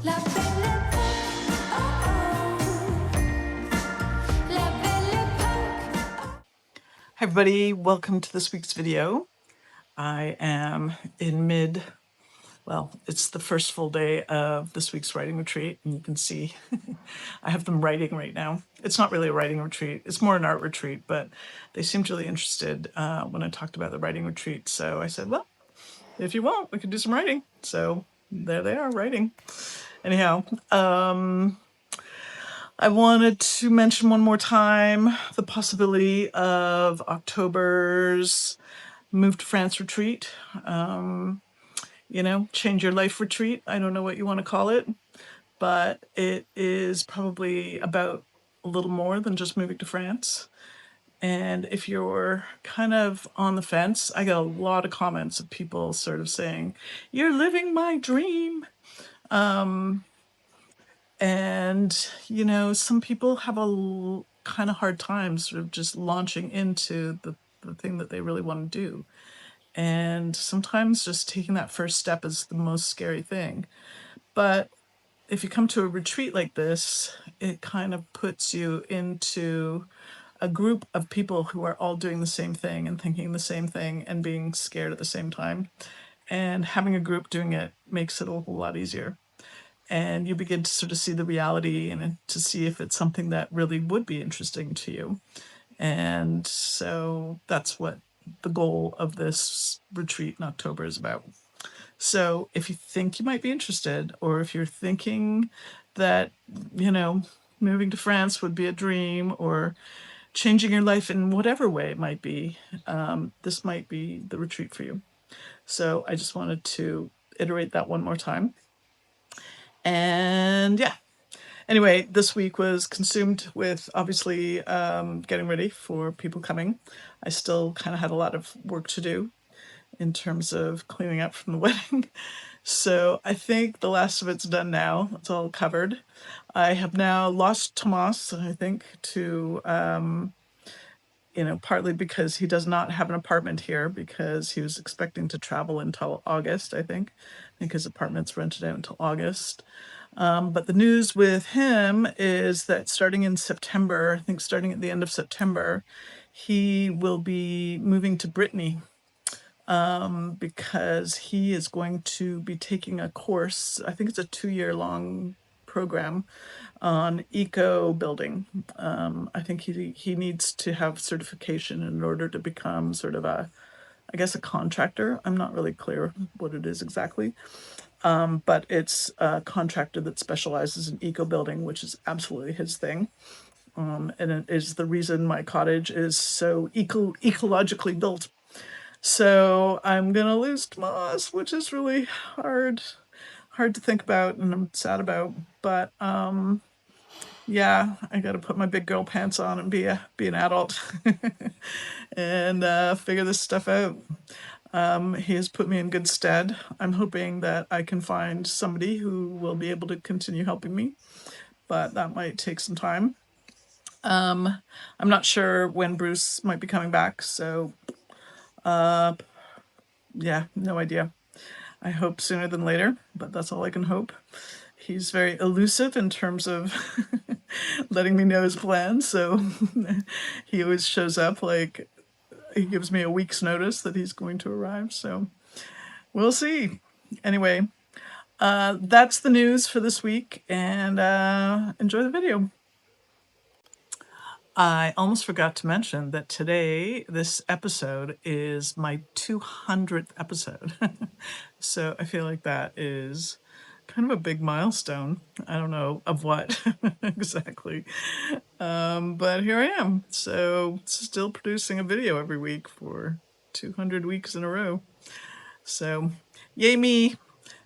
La belle époque, oh oh. La belle époque. Hi everybody, welcome to this week's video. I am in well, it's the first full day of this week's writing retreat, and you can see I have them writing right now. It's not really a writing retreat, it's more an art retreat, but they seemed really interested when I talked about the writing retreat. So I said, well, if you want, we could do some writing. So there they are, writing. Anyhow, I wanted to mention one more time the possibility of October's Move to France retreat. Change your life retreat. I don't know what you want to call it, but it is probably about a little more than just moving to France. And if you're kind of on the fence, I get a lot of comments of people sort of saying, "You're living my dream." And, some people have kind of hard time sort of just launching into the thing that they really want to do. And sometimes just taking that first step is the most scary thing. But if you come to a retreat like this, it kind of puts you into a group of people who are all doing the same thing and thinking the same thing and being scared at the same time. And having a group doing it makes it a whole lot easier. And you begin to sort of see the reality and to see if it's something that really would be interesting to you. And so that's what the goal of this retreat in October is about. So if you think you might be interested, or if you're thinking that, moving to France would be a dream, or changing your life in whatever way it might be, this might be the retreat for you. So I just wanted to iterate that one more time. And yeah, anyway, this week was consumed with obviously getting ready for people coming. I still kind of had a lot of work to do in terms of cleaning up from the wedding. So I think the last of it's done now. It's all covered. I have now lost Tomas, I think, to, partly because he does not have an apartment here because he was expecting to travel until August, I think. I think his apartment's rented out until August. But the news with him is that starting in September, I think starting at the end of September, he will be moving to Brittany because he is going to be taking a course. I think it's a 2-year-long program on eco building. I think he needs to have certification in order to become sort of a contractor. I'm not really clear what it is exactly. But it's a contractor that specializes in eco building, which is absolutely his thing. And it is the reason my cottage is so ecologically built. So I'm gonna lose Tomas, which is really hard to think about, and I'm sad about. But yeah, I got to put my big girl pants on and be an adult and figure this stuff out. He has put me in good stead. I'm hoping that I can find somebody who will be able to continue helping me, but that might take some time. I'm not sure when Bruce might be coming back, so yeah, no idea. I hope sooner than later, but that's all I can hope. He's very elusive in terms of letting me know his plans, so he always shows up like he gives me a week's notice that he's going to arrive, so we'll see. Anyway, that's the news for this week, and enjoy the video. I almost forgot to mention that today, this episode is my 200th episode. So I feel like that is kind of a big milestone. I don't know of what exactly. But here I am. So still producing a video every week for 200 weeks in a row. So yay me.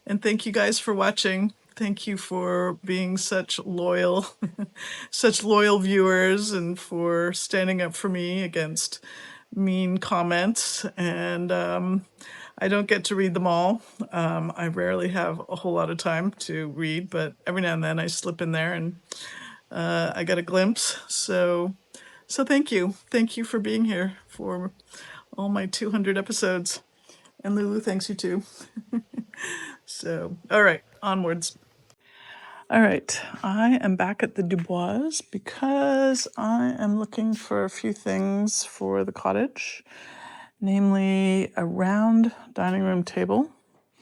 And thank you guys for watching. Thank you for being such loyal viewers, and for standing up for me against mean comments. And I don't get to read them all. I rarely have a whole lot of time to read, but every now and then I slip in there and I get a glimpse. So thank you. Thank you for being here for all my 200 episodes. And Lulu, thanks you too. So, all right, onwards. All right, I am back at the Dubois because I am looking for a few things for the cottage, namely a round dining room table.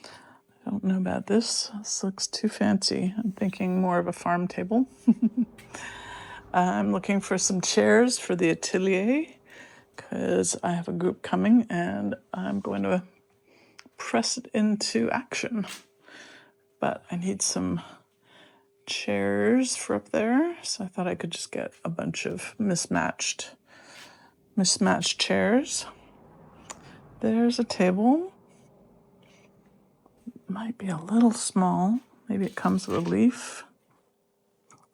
I don't know about this. This looks too fancy. I'm thinking more of a farm table. I'm looking for some chairs for the atelier because I have a group coming and I'm going to press it into action. But I need some chairs for up there, so I thought I could just get a bunch of mismatched chairs. There's a table. Might be a little small. Maybe it comes with a leaf.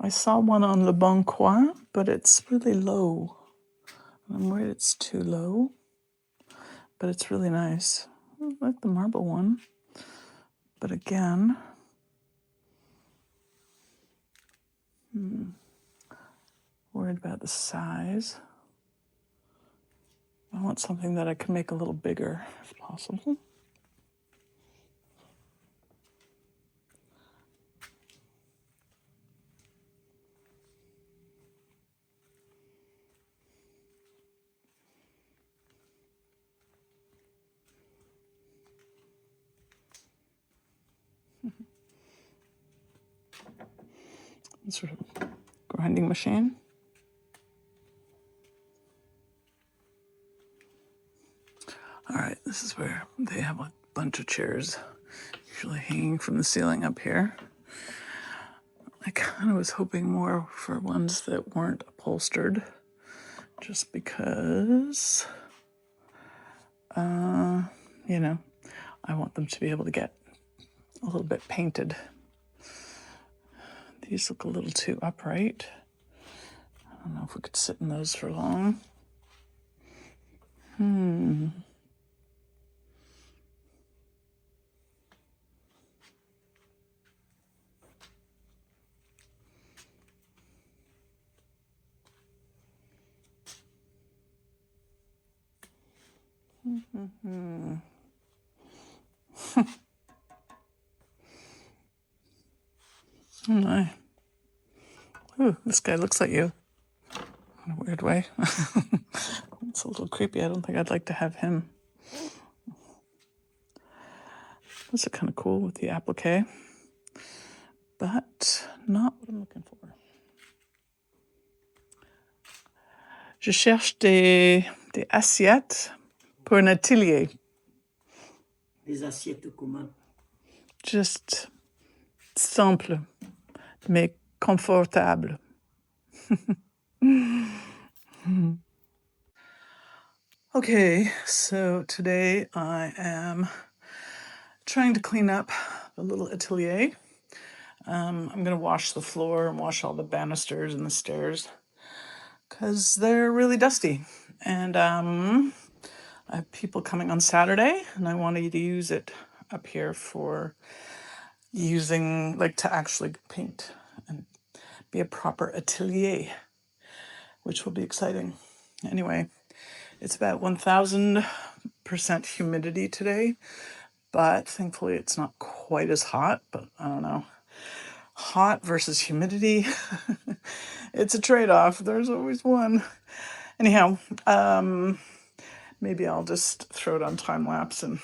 I saw one on Le Bon Coin, but it's really low. I'm worried it's too low, but it's really nice. I like the marble one, but again, worried about the size. I want something that I can make a little bigger if possible. Sort of grinding machine. All right, this is where they have a bunch of chairs, usually hanging from the ceiling up here. I kind of was hoping more for ones that weren't upholstered, just because, you know, I want them to be able to get a little bit painted. These look a little too upright. I don't know if we could sit in those for long. Oh my. Ooh, this guy looks like you in a weird way. It's a little creepy. I don't think I'd like to have him. Those are kind of cool with the applique, but not what I'm looking for. Je cherche des assiettes pour un atelier. Des assiettes comment? Just simple, mais confortable. Okay, so today I am trying to clean up the little atelier. I'm going to wash the floor and wash all the banisters and the stairs because they're really dusty. And I have people coming on Saturday, and I wanted to use it up here for using, like, to actually paint and be a proper atelier, which will be exciting. Anyway, it's about 1,000% humidity today, but thankfully it's not quite as hot, but I don't know. Hot versus humidity, it's a trade-off. There's always one. Anyhow, maybe I'll just throw it on time lapse and,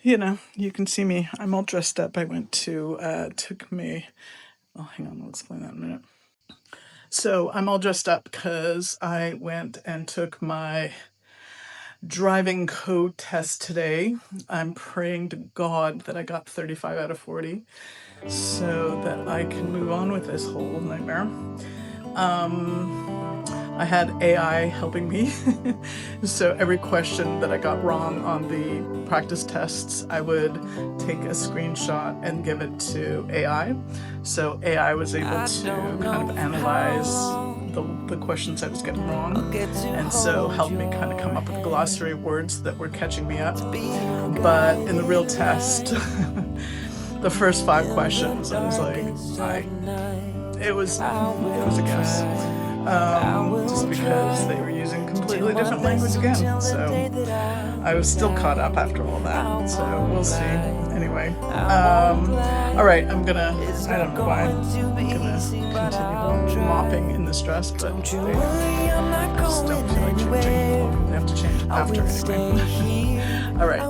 you know, you can see me. I'm all dressed up. I went to, took me, oh, hang on, I'll explain that in a minute. So I'm all dressed up because I went and took my driving code test today. I'm praying to God that I got 35 out of 40 so that I can move on with this whole nightmare. I had AI helping me. So every question that I got wrong on the practice tests, I would take a screenshot and give it to AI. So AI was able to kind of analyze the questions I was getting wrong, and so helped me kind of come up with a glossary of words that were catching me up. But in the real test, the first 5 questions, I was like, it was a guess. just because they were using completely different language again. So I was still caught up after all that. So we'll see. Anyway, all right. I don't know why. I'm gonna continue mopping in this dress, but there you go. I just don't feel like changing. I'll probably have to change it after anyway. All right.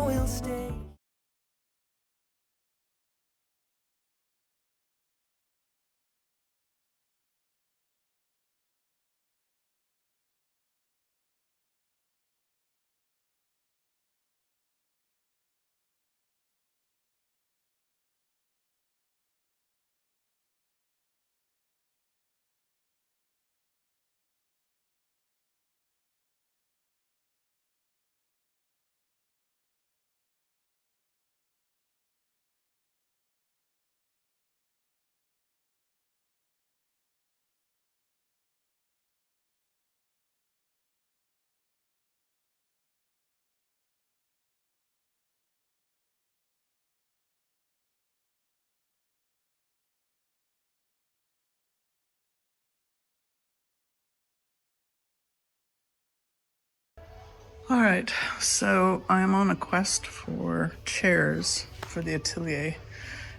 All right, so I'm on a quest for chairs for the atelier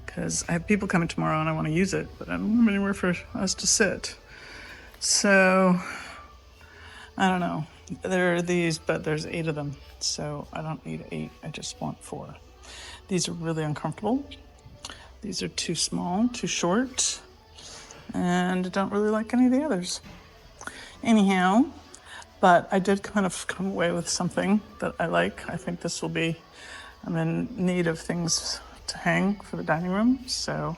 because I have people coming tomorrow and I want to use it, but I don't have anywhere for us to sit. So I don't know. There are these, but there's 8 of them, so I don't need 8. I just want 4. These are really uncomfortable. These are too small, too short, and I don't really like any of the others. Anyhow, but I did kind of come away with something that I like. I think this will be, I'm in need of things to hang for the dining room, so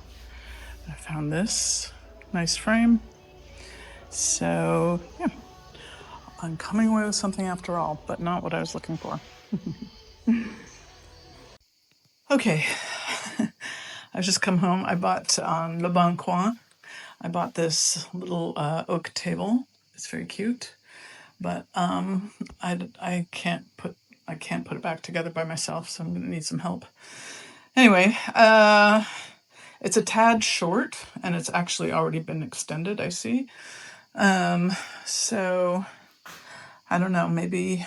I found this nice frame. So yeah, I'm coming away with something after all, but not what I was looking for. Okay, I've just come home. I bought on Le Bon Coin. I bought this little oak table. It's very cute, but I can't put it back together by myself, so I'm gonna need some help. Anyway, it's a tad short, and it's actually already been extended. I see. So I don't know. Maybe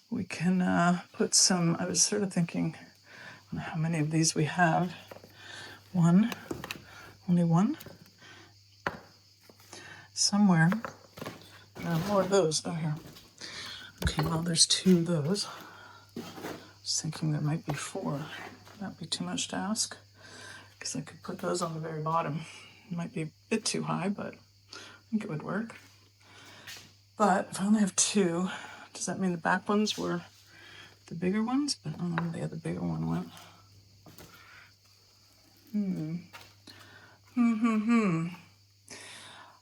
we can put some. I was sort of thinking how many of these we have. One, only one. Somewhere. More of those. Oh, here. Okay, well, there's 2 of those. I was thinking there might be 4. Would that be too much to ask? Because I could put those on the very bottom. It might be a bit too high, but I think it would work. But if I only have 2, does that mean the back ones were the bigger ones? But I don't know where the other bigger one went.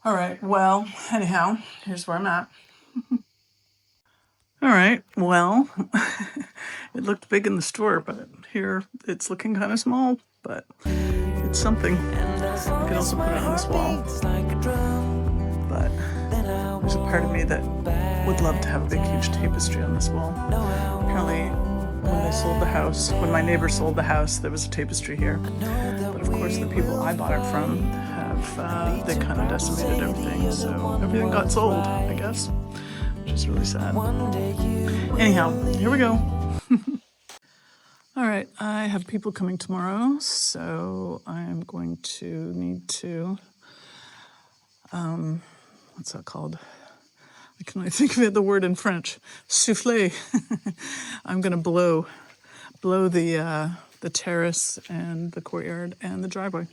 All right, well, anyhow, here's where I'm at. All right, well, it looked big in the store, but here it's looking kind of small, but it's something. I could also put it on this wall, but there's a part of me that would love to have a big, huge tapestry on this wall. Apparently, when my neighbor sold the house, there was a tapestry here. But of course, the people I bought it from they kind of decimated everything, so everything got sold, I guess, which is really sad. Anyhow, here we go. All right, I have people coming tomorrow, so I'm going to need to, what's that called? I can only think of the word in French, souffler. I'm going to blow the terrace and the courtyard and the driveway.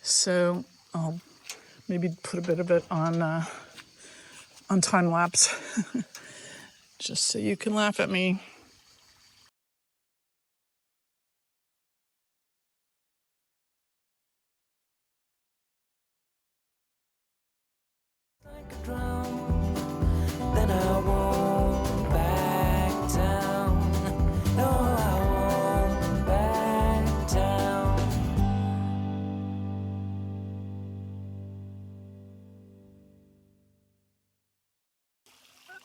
So I'll maybe put a bit of it on time lapse, just so you can laugh at me. Then I won't back down. No, I won't back down.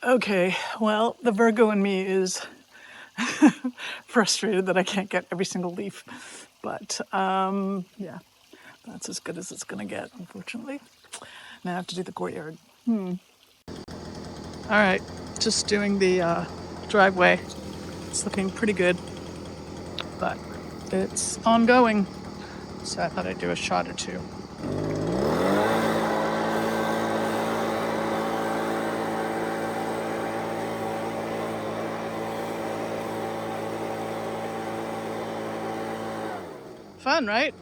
Okay, well, the Virgo in me is frustrated that I can't get every single leaf, but yeah, that's as good as it's gonna get, unfortunately. Now I have to do the courtyard. All right, just doing the driveway. It's looking pretty good, but it's ongoing. So I thought I'd do a shot or two. Fun, right?